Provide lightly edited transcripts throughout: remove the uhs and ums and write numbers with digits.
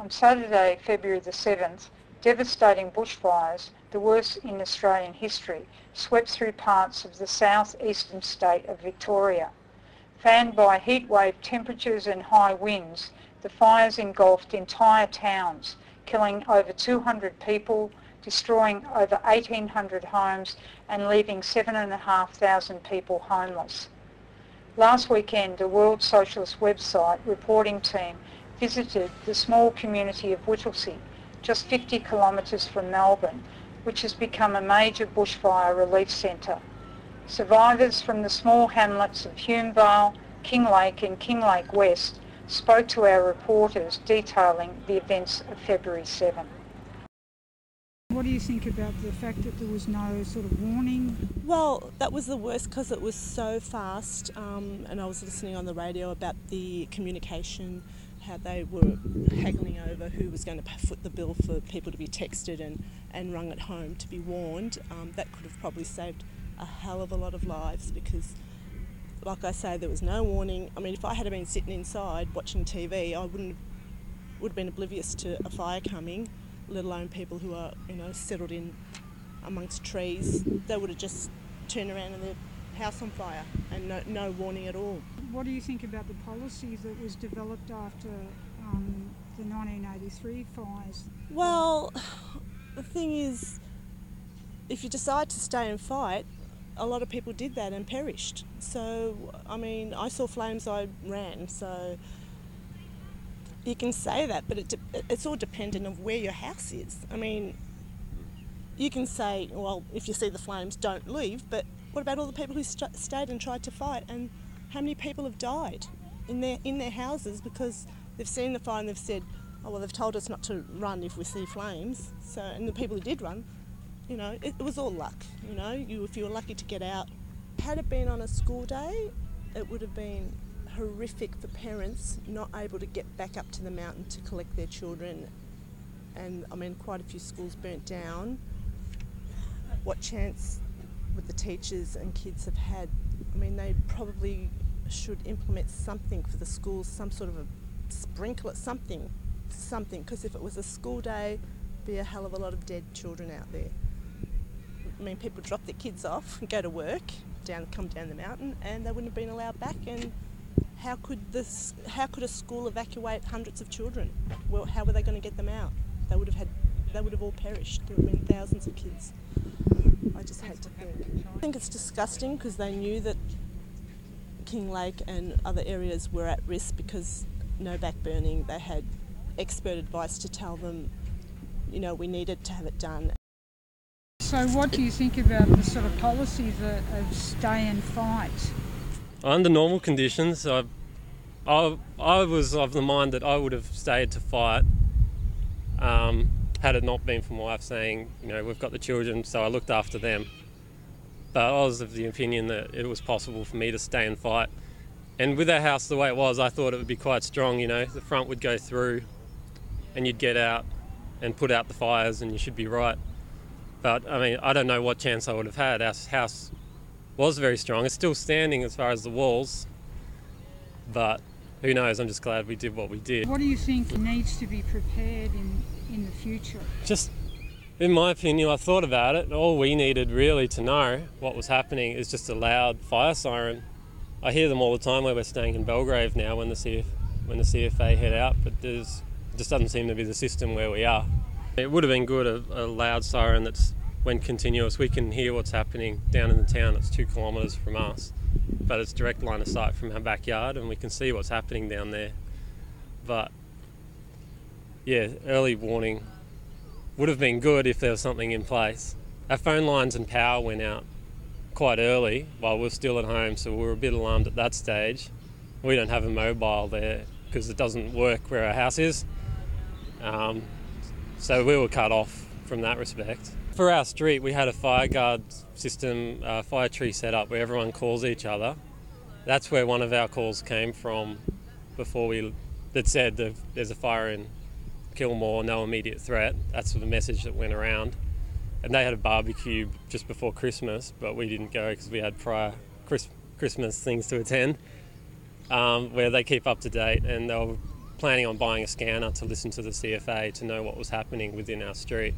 On Saturday, February the 7th, devastating bushfires, the worst in Australian history, swept through parts of the south-eastern state of Victoria. Fanned by heatwave temperatures and high winds, the fires engulfed entire towns, killing over 200 people, destroying over 1,800 homes and leaving 7,500 people homeless. Last weekend, the World Socialist website reporting team visited the small community of Whittlesea, just 50 kilometres from Melbourne, which has become a major bushfire relief centre. Survivors from the small hamlets of Hume-Vale, Kinglake and Kinglake West spoke to our reporters detailing the events of February 7. What do you think about the fact that there was no sort of warning? Well, that was the worst because it was so fast, and I was listening on the radio about the communication, how they were haggling over who was going to foot the bill for people to be texted and rung at home to be warned. That could have probably saved a hell of a lot of lives because, like I say, there was no warning. I mean, if I had been sitting inside watching TV, I would have been oblivious to a fire coming, let alone people who are, settled in amongst trees. They would have just turned around and their house on fire and no warning at all. What do you think about the policy that was developed after the 1983 fires? Well, the thing is, if you decide to stay and fight, a lot of people did that and perished. So, I mean, I saw flames, I ran, so you can say that, but it's all dependent on where your house is. I mean, you can say, well, if you see the flames, don't leave, but what about all the people who stayed and tried to fight? And how many people have died in their houses because they've seen the fire and they've said, oh, well, they've told us not to run if we see flames. So, and the people who did run, it was all luck, if you were lucky to get out. Had it been on a school day, it would have been horrific for parents not able to get back up to the mountain to collect their children. And, I mean, quite a few schools burnt down. What chance would the teachers and kids have had? I mean, they probably should implement something for the schools, some sort of a sprinkler, something, because if it was a school day, there'd be a hell of a lot of dead children out there. I mean, people drop their kids off and go to work, come down the mountain, and they wouldn't have been allowed back. And how could a school evacuate hundreds of children? Well, how were they going to get them out? They would have all perished. There would have been thousands of kids. I just hate to think. I think it's disgusting because they knew that Kinglake and other areas were at risk because no back burning. They had expert advice to tell them, we needed to have it done. So what do you think about the sort of policy of stay and fight? Under normal conditions, I was of the mind that I would have stayed to fight had it not been for my wife saying, we've got the children, so I looked after them. But I was of the opinion that it was possible for me to stay and fight. And with our house the way it was, I thought it would be quite strong, the front would go through and you'd get out and put out the fires and you should be right. But, I mean, I don't know what chance I would have had. Our house was very strong. It's still standing as far as the walls, but who knows? I'm just glad we did what we did. What do you think needs to be prepared in the future? Just, in my opinion, I thought about it. All we needed really to know what was happening is just a loud fire siren. I hear them all the time where we're staying in Belgrave now when the CFA head out, but it just doesn't seem to be the system where we are. It would have been good, a loud siren that's when continuous. We can hear what's happening down in the town. It's 2 kilometres from us, but it's direct line of sight from our backyard and we can see what's happening down there. But yeah, early warning would have been good if there was something in place. Our phone lines and power went out quite early while we were still at home, so we were a bit alarmed at that stage. We don't have a mobile there because it doesn't work where our house is. So we were cut off from that respect. For our street, we had a fire guard system, fire tree set up where everyone calls each other. That's where one of our calls came from before that said there's a fire in Kilmore, no immediate threat. That's the message that went around. And they had a barbecue just before Christmas, but we didn't go because we had prior Christmas things to attend, where they keep up to date and they'll planning on buying a scanner to listen to the CFA to know what was happening within our street.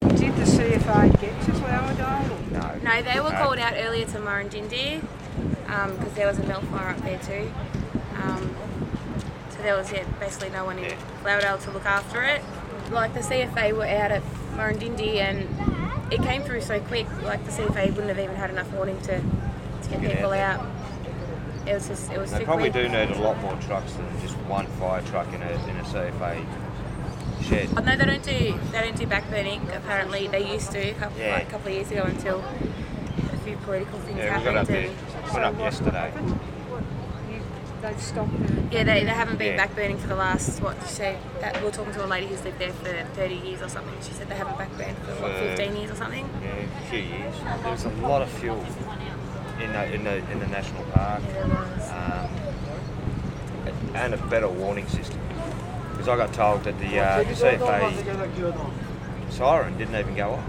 Did the CFA get to Flowerdale? No, they were called out earlier to Murrindindi because there was a mill fire up there too. So there was basically no one in Flowerdale to look after it. Like the CFA were out at Murrindindi and it came through so quick, like the CFA wouldn't have even had enough warning to get people out. It was They too probably quick. do need a lot more trucks than just one fire truck in a CFA shed. Oh, no, they don't do backburning. Apparently, they used to a couple of years ago until a few political things Yeah, we happened. got up there. and- Went up yesterday. They've stopped the... Yeah, they haven't been Yeah. backburning for the last, what did you say? We were talking to a lady who's lived there for 30 years or something. She said they haven't backburned for, 15 years or something? Yeah, a few years. There was a lot of fuel in the national park. Yeah, there was. And a better warning system. Because I got told that the CFA siren didn't even go off.